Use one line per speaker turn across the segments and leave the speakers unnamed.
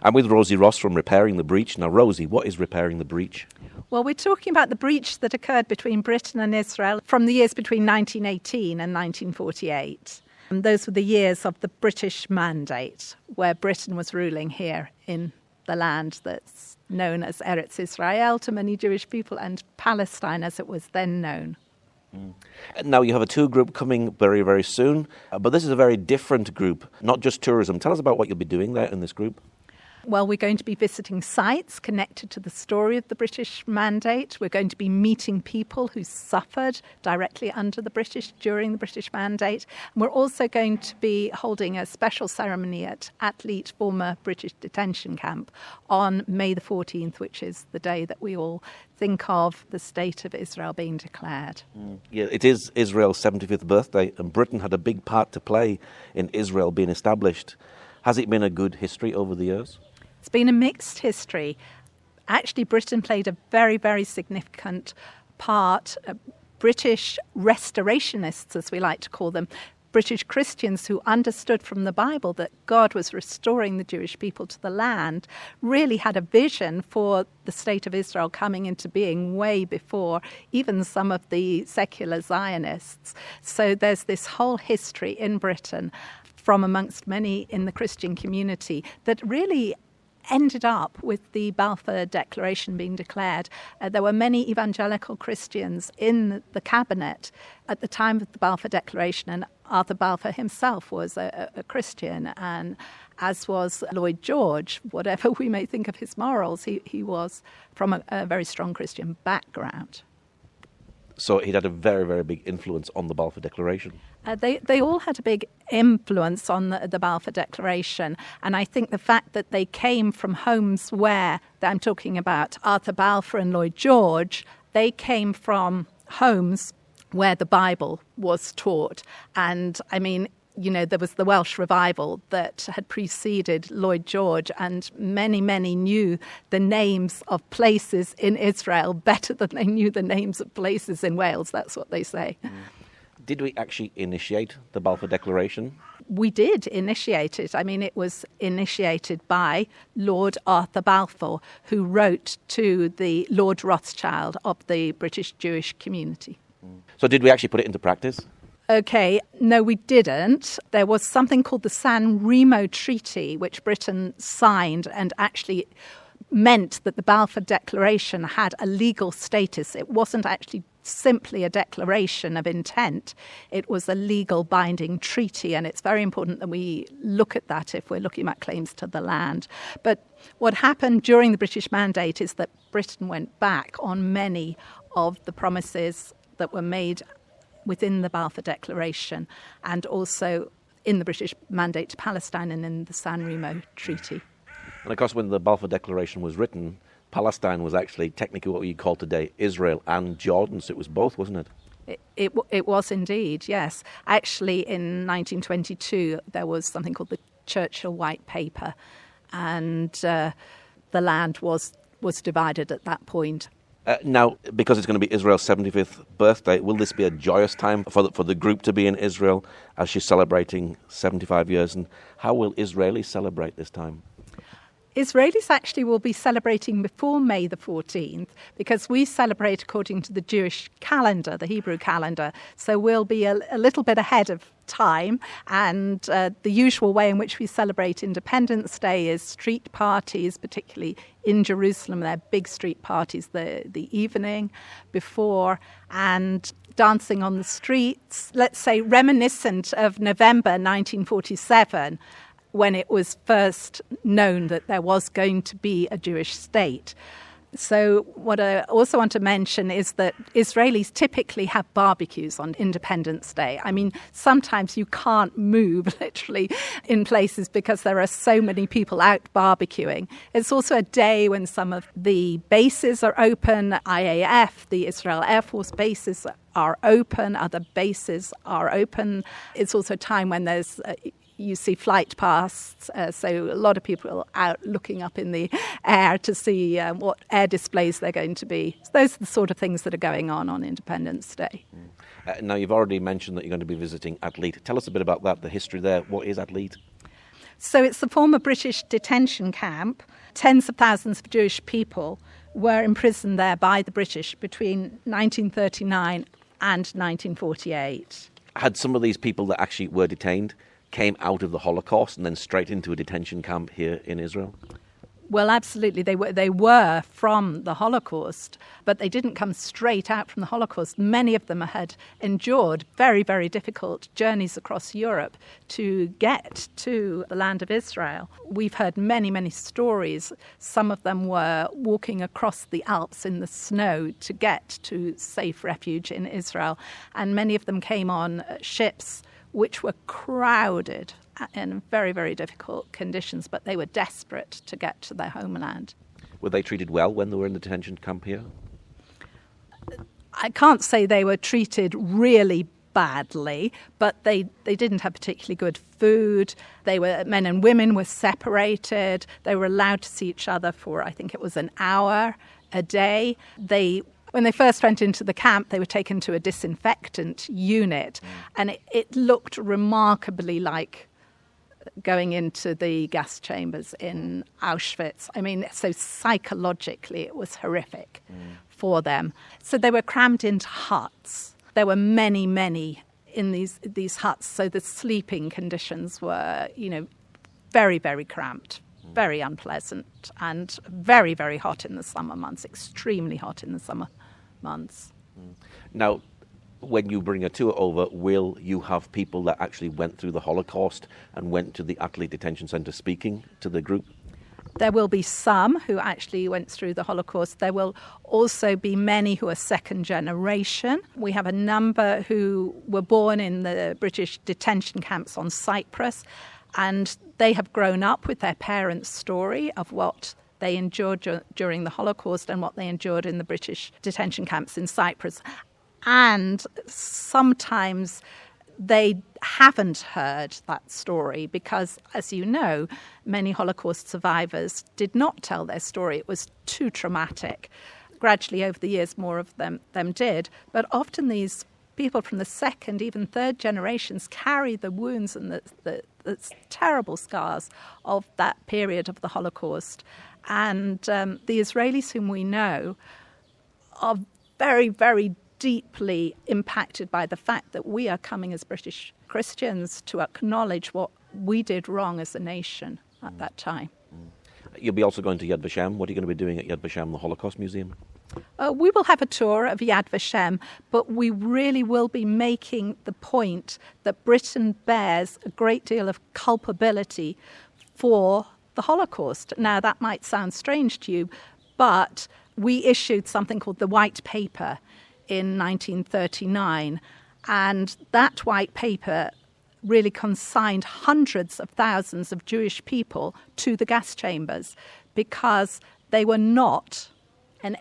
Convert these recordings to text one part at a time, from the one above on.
I'm with Rosie Ross from Repairing the Breach. Now, Rosie, what is Repairing the Breach?
Well, we're talking about the breach that occurred between Britain and Israel from the years between 1918 and 1948. And those were the years of the British Mandate, where Britain was ruling here in the land that's known as Eretz Israel to many Jewish people, and Palestine as it was then known.
Now, you have a tour group coming very, very soon, but this is a very different group, not just tourism. Tell us about what you'll be doing there in this group.
Well, we're going to be visiting sites connected to the story of the British Mandate. We're going to be meeting people who suffered directly under the British during the British Mandate. And we're also going to be holding a special ceremony at Athlete former British detention camp on May the 14th, which is the day that we all think of the state of Israel being declared.
Yeah, it is Israel's 75th birthday, and Britain had a big part to play in Israel being established. Has it been a good history over the years?
It's been a mixed history. Actually, Britain played a very, very significant part. British restorationists, as we like to call them, British Christians who understood from the Bible that God was restoring the Jewish people to the land, really had a vision for the state of Israel coming into being way before even some of the secular Zionists. So there's this whole history in Britain from amongst many in the Christian community that really ended up with the Balfour Declaration being declared. There were many evangelical Christians in the cabinet at the time of the Balfour Declaration, and Arthur Balfour himself was a Christian, and as was Lloyd George. Whatever we may think of his morals, he was from a very strong Christian background.
So he'd had a very, very big influence on the Balfour Declaration.
They all had a big influence on the Balfour Declaration. And I think the fact that they came from homes where, I'm talking about Arthur Balfour and Lloyd George, they came from homes where the Bible was taught. And I mean, you know, there was the Welsh revival that had preceded Lloyd George, and many, many knew the names of places in Israel better than they knew the names of places in Wales. That's what they say.
Did we actually initiate the Balfour Declaration?
We did initiate it. I mean, it was initiated by Lord Arthur Balfour, who wrote to the Lord Rothschild of the British Jewish community.
So did we actually put it into practice?
Okay, no, we didn't. There was something called the San Remo Treaty, which Britain signed and actually meant that the Balfour Declaration had a legal status. It wasn't actually simply a declaration of intent. It was a legal binding treaty, and it's very important that we look at that if we're looking at claims to the land. But what happened during the British Mandate is that Britain went back on many of the promises that were made within the Balfour Declaration, and also in the British Mandate to Palestine and in the San Remo Treaty.
And of course, when the Balfour Declaration was written, Palestine was actually technically what we call today Israel and Jordan, so it was both, wasn't it?
It was indeed, yes. Actually, in 1922, there was something called the Churchill White Paper, and the land was divided at that point.
Now, because it's going to be Israel's 75th birthday, will this be a joyous time for the group to be in Israel as she's celebrating 75 years? And how will Israelis celebrate this time?
Israelis actually will be celebrating before May the 14th, because we celebrate according to the Jewish calendar, the Hebrew calendar. So we'll be a little bit ahead of time. And the usual way in which we celebrate Independence Day is street parties, particularly in Jerusalem. They're big street parties the evening before, and dancing on the streets, let's say reminiscent of November 1947, when it was first known that there was going to be a Jewish state. So what I also want to mention is that Israelis typically have barbecues on Independence Day. I mean, sometimes you can't move literally in places because there are so many people out barbecuing. It's also a day when some of the bases are open. IAF, the Israel Air Force bases, are open. Other bases are open. It's also a time when there's you see flight pasts, so a lot of people are out looking up in the air to see what air displays they're going to be. So those are the sort of things that are going on Independence Day.
Now, you've already mentioned that you're going to be visiting Athlete. Tell us a bit about that, the history there. What is Athlete?
So it's the former British detention camp. Tens of thousands of Jewish people were imprisoned there by the British between 1939 and 1948.
Had some of these people that actually were detained came out of the Holocaust and then straight into a detention camp here in Israel?
Well, absolutely. They were from the Holocaust, but they didn't come straight out from the Holocaust. Many of them had endured very, very difficult journeys across Europe to get to the land of Israel. We've heard many, many stories. Some of them were walking across the Alps in the snow to get to safe refuge in Israel, and many of them came on ships which were crowded in very, very difficult conditions, but they were desperate to get to their homeland.
Were they treated well when they were in the detention camp here?
I can't say they were treated really badly, but they didn't have particularly good food. Men and women were separated. They were allowed to see each other for, I think it was an hour a day. When they first went into the camp, they were taken to a disinfectant unit, and it looked remarkably like going into the gas chambers in Auschwitz. I mean, so psychologically it was horrific for them. So they were crammed into huts. There were many, many in these huts, so the sleeping conditions were, very, very cramped, very unpleasant, and very, very hot in the summer months, extremely hot in the summer months.
Now, when you bring a tour over, will you have people that actually went through the Holocaust and went to the Athlete Detention Centre speaking to the group?
There will be some who actually went through the Holocaust. There will also be many who are second generation. We have a number who were born in the British detention camps on Cyprus, and they have grown up with their parents' story of what they endured during the Holocaust and what they endured in the British detention camps in Cyprus. And sometimes they haven't heard that story because, as you know, many Holocaust survivors did not tell their story. It was too traumatic. Gradually, over the years, more of them did. But often these people from the second, even third generations carry the wounds and the terrible scars of that period of the Holocaust. And the Israelis whom we know are very, very deeply impacted by the fact that we are coming as British Christians to acknowledge what we did wrong as a nation at that time.
You'll be also going to Yad Vashem. What are you going to be doing at Yad Vashem, the Holocaust Museum?
We will have a tour of Yad Vashem, but we really will be making the point that Britain bears a great deal of culpability for the Holocaust. Now, that might sound strange to you, but we issued something called the White Paper in 1939, and that White Paper really consigned hundreds of thousands of Jewish people to the gas chambers because they were not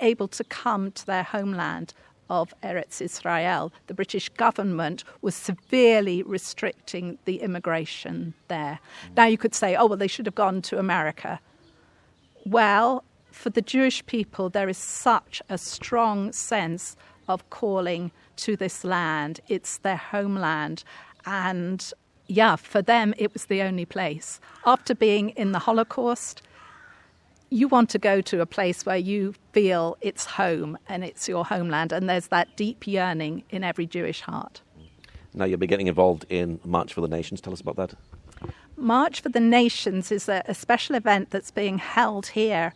able to come to their homeland of Eretz Israel. The British government was severely restricting the immigration there. Now you could say, oh, well, they should have gone to America. Well, for the Jewish people, there is such a strong sense of calling to this land. It's their homeland. And for them, it was the only place. After being in the Holocaust, you want to go to a place where you feel it's home and it's your homeland. And there's that deep yearning in every Jewish heart.
Now you'll be getting involved in March for the Nations. Tell us about that.
March for the Nations is a special event that's being held here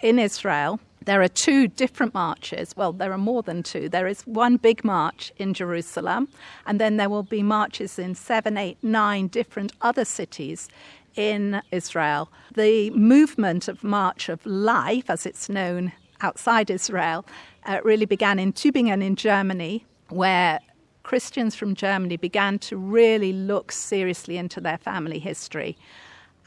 in Israel. There are two different marches. Well, there are more than two. There is one big march in Jerusalem, and then there will be marches in 7, 8, 9 different other cities in Israel. The movement of March of Life, as it's known outside Israel, really began in Tübingen in Germany, where Christians from Germany began to really look seriously into their family history.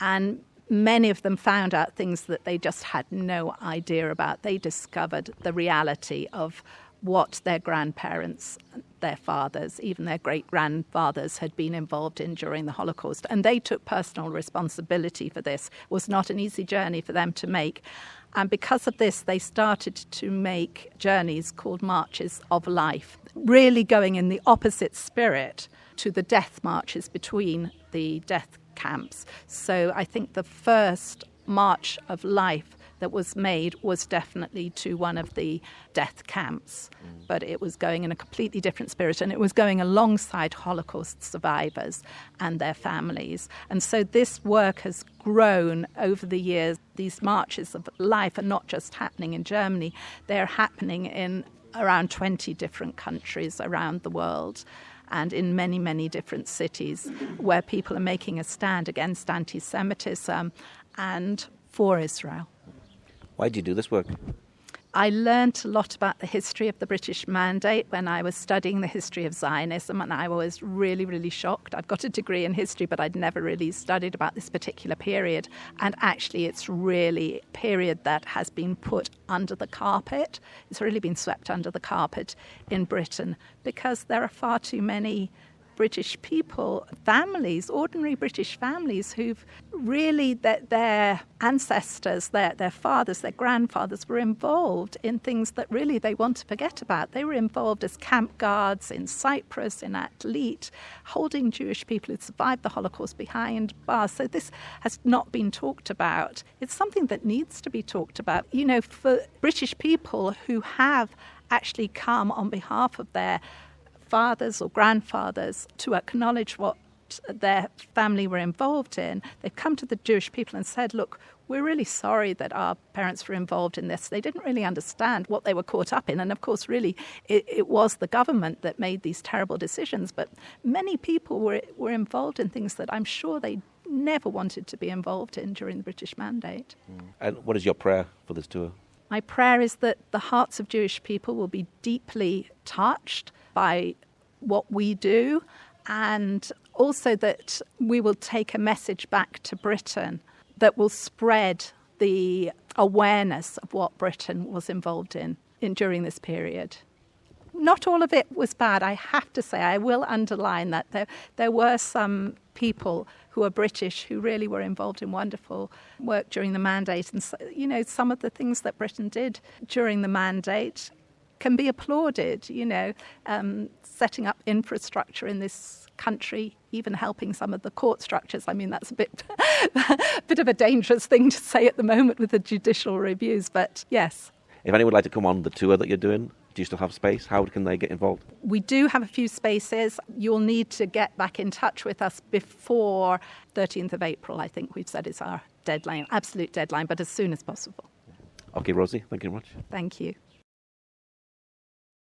And many of them found out things that they just had no idea about. They discovered the reality of what their grandparents, their fathers, even their great-grandfathers had been involved in during the Holocaust. And they took personal responsibility for this. It was not an easy journey for them to make. And because of this, they started to make journeys called Marches of Life, really going in the opposite spirit to the death marches between the death camps. So I think the first march of life that was made was definitely to one of the death camps, but it was going in a completely different spirit, and it was going alongside Holocaust survivors and their families. And so this work has grown over the years. These marches of life are not just happening in Germany, they're happening in around 20 different countries around the world, and in many, many different cities where people are making a stand against anti-Semitism and for Israel.
Why do you do this work?
I learned a lot about the history of the British Mandate when I was studying the history of Zionism, and I was really, really shocked. I've got a degree in history, but I'd never really studied about this particular period. And actually, it's really a period that has been put under the carpet. It's really been swept under the carpet in Britain because there are far too many British people, families, ordinary British families who've really, their ancestors, their fathers, their grandfathers were involved in things that really they want to forget about. They were involved as camp guards in Cyprus, in Athlete, holding Jewish people who survived the Holocaust behind bars. So this has not been talked about. It's something that needs to be talked about. You know, for British people who have actually come on behalf of their fathers or grandfathers to acknowledge what their family were involved in. They've come to the Jewish people and said, look, we're really sorry that our parents were involved in this. They didn't really understand what they were caught up in. And of course, really, it was the government that made these terrible decisions. But many people were involved in things that I'm sure they never wanted to be involved in during the British Mandate.
And what is your prayer for this tour?
My prayer is that the hearts of Jewish people will be deeply touched by what we do, and also that we will take a message back to Britain that will spread the awareness of what Britain was involved in during this period. Not all of it was bad, I have to say. I will underline that there were some people who are British who really were involved in wonderful work during the Mandate. And, you know, some of the things that Britain did during the Mandate can be applauded, you know, setting up infrastructure in this country, even helping some of the court structures. I mean, that's a bit of a dangerous thing to say at the moment with the judicial reviews, but yes.
If anyone would like to come on the tour that you're doing, do you still have space? How can they get involved?
We do have a few spaces. You'll need to get back in touch with us before 13th of April, I think we've said is our deadline, absolute deadline, but as soon as possible.
Okay, Rosie, thank you very much.
Thank you.